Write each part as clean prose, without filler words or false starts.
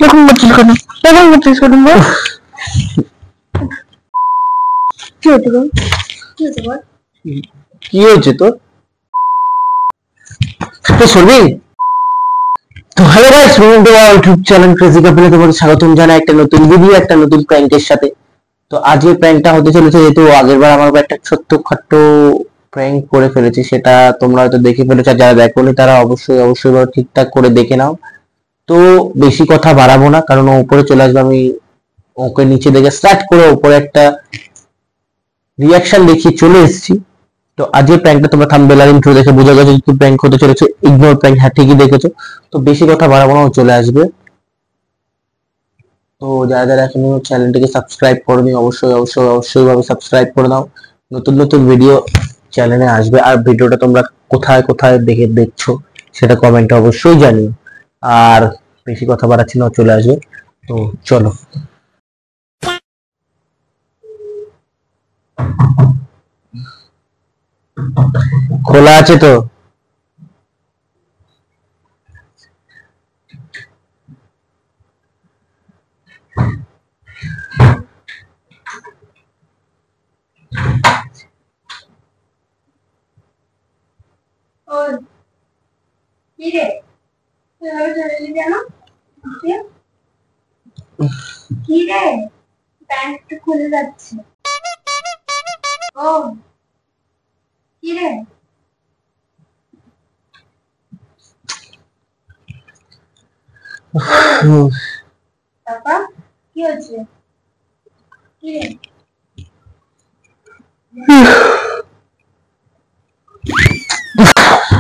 এরকম করছিস কেন? এরকম করছিস কেন? কি হয়েছে তোর? কি হয়েছে বল? কি হয়েছে তোর? তো শুনবি? তো hello guys, welcome to our YouTube channel crazy কাপলে তোমাদের স্বাগতম জানাই একটা নতুন ভিডিও, একটা নতুন প্র্যাঙ্কের সাথে। তো আজকের প্র্যাঙ্কটা হতে চলেছে, যেহেতু আগেরবার আমার একটা ছোট্টখাট্ট প্র্যাঙ্ক করে ফেলেছি, সেটা তোমরা হয়তো দেখে ফেলেছো, আর যারা দেখোনি তারা অবশ্যই অবশ্যই ঠিকঠাক করে দেখে নাও। তো বেশি কথা বাড়াবো না, কারণ ও উপরে চলে আসবে, আমি ওকে নিচে দেখে স্টার্ট করে উপরে একটা রিয়াকশন দেখিয়ে চলে এসেছি। তো আজকের প্র্যাঙ্কটা তোমরা থাম্বনেল আর ইন্ট্রো দেখে বোঝা গেছে কি প্র্যাঙ্ক হতে চলেছে। ইগনোর প্র্যাঙ্ক, হ্যাঁ ঠিকই দেখেছো। তো বেশি কথা বাড়াবো না, ও চলে আসবে। তো যারা যারা এখনো চ্যানেলটিকে সাবস্ক্রাইব করোনি, অবশ্যই অবশ্যই অবশ্যই ভাবে সাবস্ক্রাইব করে দাও। নতুন নতুন ভিডিও চ্যানেলে আসবে, আর ভিডিওটা তোমরা কোথায় কোথায় দেখছো সেটা কমেন্টে অবশ্যই জানিও। আর বেশি কথা বাড়াচ্ছি না, ও চলে আসবে। তো চলো। খোলা আছে তো? ওই কি রে? তুই এভাবে চলে এলি কেন? কি রে? প্যান্টটা খুলে যাচ্ছে। ও কি রে? তারপর কি হচ্ছে? কি রে? কি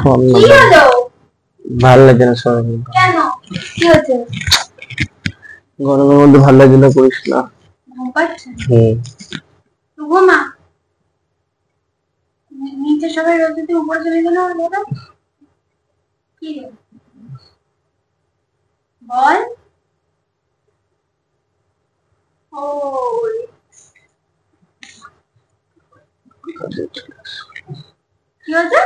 হলো? ভালো লাগছে না সবাই, কেন? কি হচ্ছে? গরমের মধ্যে ভালো লাগছে না, করিস না। ঘুম পাচ্ছে? তো ঘুমা। নিচে সবাই রোদে, তুই উপরে চলে গেল দাদা। কি রে? বল। ও কি হচ্ছে?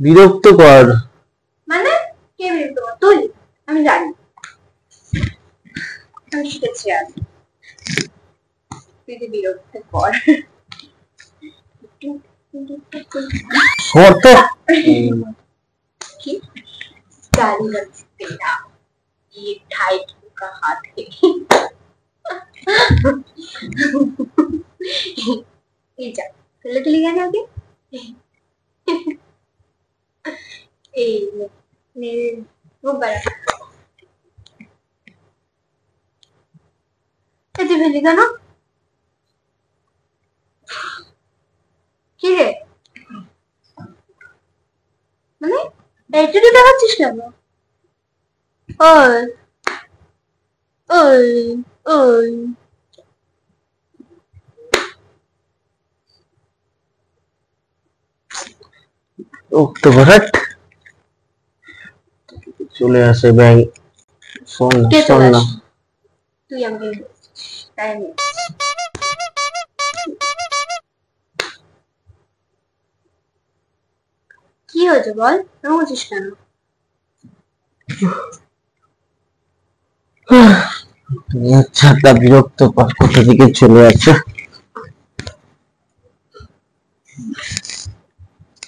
বিরক্ত কর। মানে কে বিরক্ত কর? তুই? আমি জানি, আমি শিখেছি আজ। তুই যে বিরক্ত কর। শর্ত কি গালি লাগছে না? ये ढाई का हाथ है। এই যা ফেলে দিলি কেন আগে? এই নে নে খুব বাড়া এই যে ফেলি কেন? কি রে? মানে এইটা তুই দেখাচ্ছিস কেন? ওই ওই ওই উক্ত ঘাট চলে আসে ব্যাং। শোন না, কে শোন চলে না। আসে? তুই আমাকে তাই নে। কি হয়েছে বল? রঙছিস কেন? আচ্ছা, তা বিরক্ত কর, কোথা থেকে চলে আসে।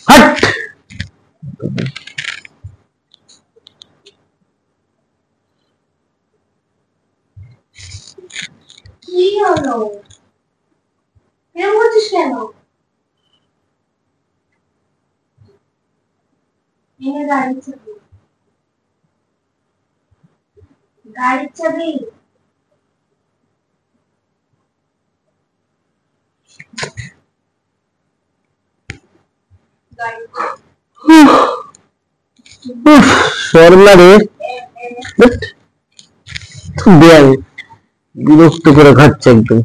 হাট! কি হলো? এরকম করছিস কেন? এনে গাড়ির চাবি। গাড়ির চাবি। গাড়ির উফ, সরলা রে। ধ্যাৎ, ব্যাং বিরক্ত করে খাচ্ছে একদম।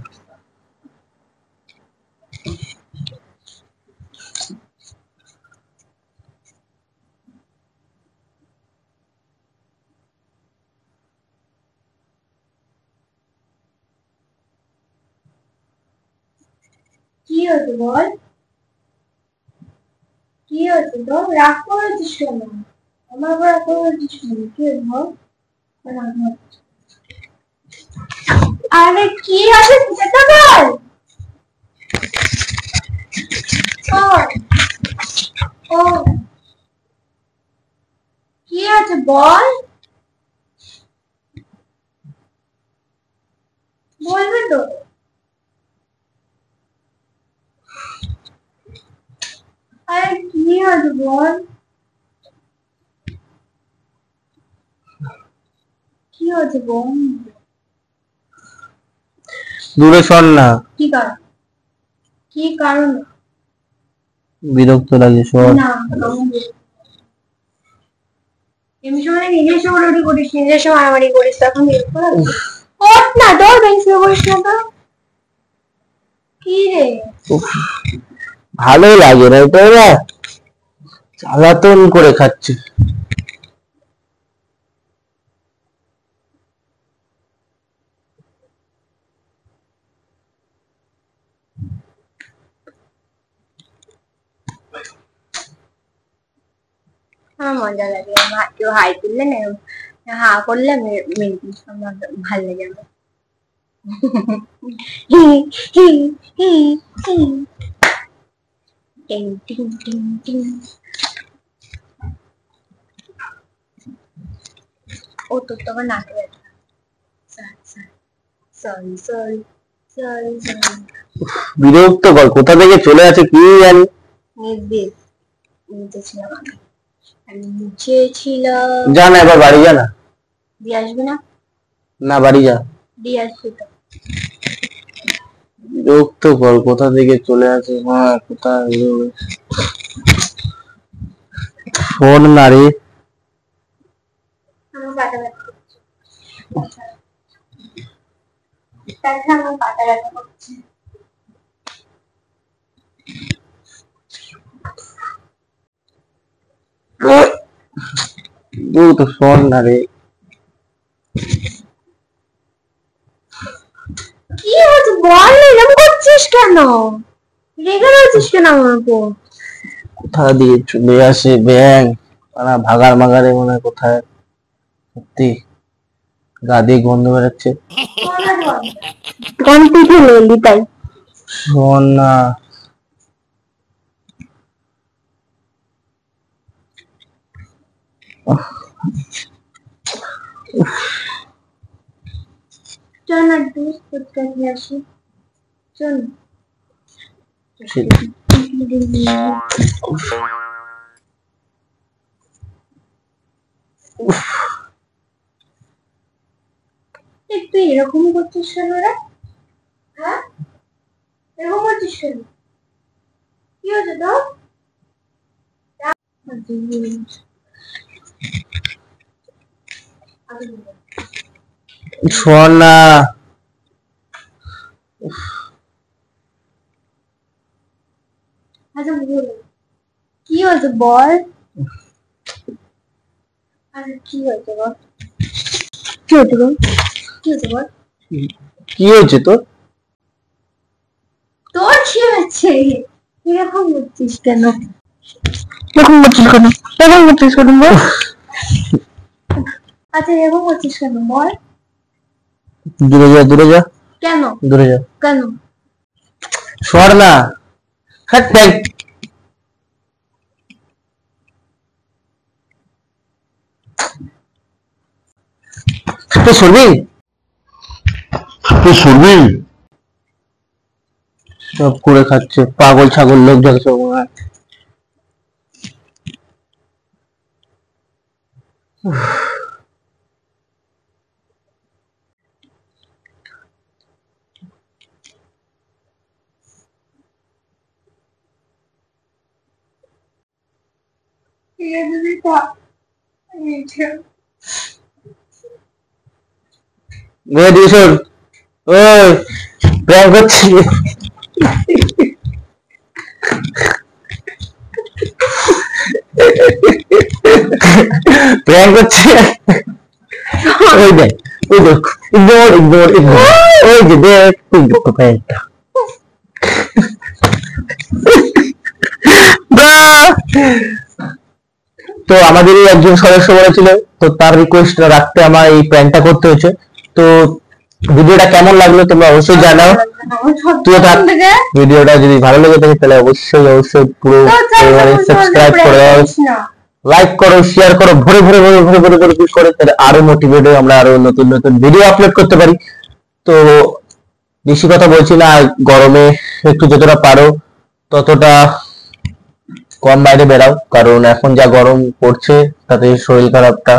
কি হয়েছে বল? কি হয়েছে তোর? রাগ করেছিস কেন? আমার উপর রাগ করেছিস কেন? কি হয়েছে বল? আরে কি আছে সেটা বল। ও কি আছে বল, বলবে তো। আরে কি আছে বল, কি আছে বল। দূরে সর না। কি কারণ, কি কারণ? বিরক্ত লাগে, সর। না এমনি সময় নিজের সময় রুটি করিস, নিজের সময় মারামারি করিস, তখন বিরক্ত লাগে। ওঠ না, তোর বেঞ্চ করিস না তো। কি রে, ভালোই লাগে না এটা, না জ্বালাতন করে খাচ্ছে। আমার মজা লাগে। কেউ হাই তুললে না, হা করলে আমার ভাল লাগে। আমার হি হি হি হি টিং টিং টিং টিং। ও তোর তো আবার নাকে ব্যথা। Sorry sorry sorry sorry. বিরক্ত কর, কোথা থেকে চলে আসে কি জানি। নিচে ছিলাম আমি নিচে ছিলাম। যা না, এবার বাড়ি যা না। দিয়ে আসবি না? না, বাড়ি যা। দিয়ে আসবি তো। বিরক্ত কর, কোথা থেকে চলে আসে। মা কোথায় শোন না রে। আমার পাটা ব্যথা করছে, তাছাড়া আমার পাটা ব্যথা করছে। তো শোন না রে। কি হচ্ছে বল, এরকম করছিস কেন? রেগে রয়েছিস কেন আমার উপর? কোথা দিয়ে চলে আসে ব্যাং, ভাগার মাগারে মনে হয় কোথায়। সত্যি গা দিয়ে গন্ধ বেরোচ্ছে। কোন পিঠে লইলি তাই? শোন না। চল না একটু ফুচকা খেয়ে আসি, চল। তুই এরকম করছিস কেন রে? হ্যাঁ, এরকম করছিস কেন? কি হচ্ছে তো? শোন না। আচ্ছা বল, কি হয়েছে বল। আরে কি হয়েছে বল, কি হয়েছে বল, কি হয়েছে বল। কি হয়েছে তোর? তোর কি হয়েছে? এরকম করছিস কেন? এরকম করছিস কেন? এরকম করছিস কেন বল। আচ্ছা এরকম করছিস কেন বল। দূরে যা, দূরে যা। কেন দূরে যা। কেন? সর না। হাট ব্যাগ। তুই সরবি, তুই সরবি। সব করে খাচ্ছে, পাগল ছাগল লোক যাকে সব মনে হয়। সর। ওই প্র্যাঙ্ক করছি। প্র্যাঙ্ক করছি। ওই দেখ, ওই দেখ, ইগনোর ইগনোর ইগনোর। ওই যে দেখ, তুই দেখতে প্র্যাঙ্কটা। তো আমাদেরই একজন সদস্য বলেছিল, তো তার রিকোয়েস্ট রাখতে আমার এই প্র্যাঙ্কটা করতে হয়েছে। তো ভিডিওটা কেমন লাগলো তোমরা অবশ্যই জানাও। তুইও থাক, ভিডিওটা যদি ভালো লেগে থাকে তাহলে অবশ্যই পুরো সাবস্ক্রাইব করে দাও, লাইক করো, শেয়ার করো, ভরে ভরে ভরে ভরে ভরে ভরে ক্লিক করে, তাহলে আরো মোটিভেট হয়ে আমরা আরো নতুন নতুন ভিডিও আপলোড করতে পারি। তো বেশি কথা বলছি না, গরমে একটু যতটা পারো ততটা কম বাইরে বেরাও, কারণ এখন যা গরম পড়ছে তাতে শরীর খারাপটা,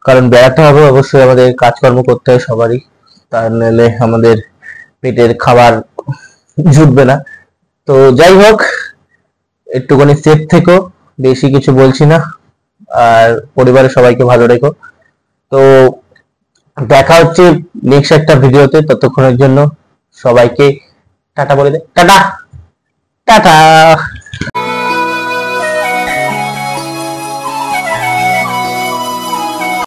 কারণ বেড়াতে হবে অবশ্যই, আমাদের কাজকর্ম করতে হয় সবারই, তার নাহলে আমাদের পেটের খাবার জুটবে না। তো যাই হোক, একটুখানি সেফ থেকো, বেশি কিছু বলছি না, আর পরিবারের সবাইকে ভালো রেখো। তো দেখা হচ্ছে নেক্সট একটা ভিডিওতে, ততক্ষণের জন্য সবাইকে টাটা বলে দে, টাটা টাটা।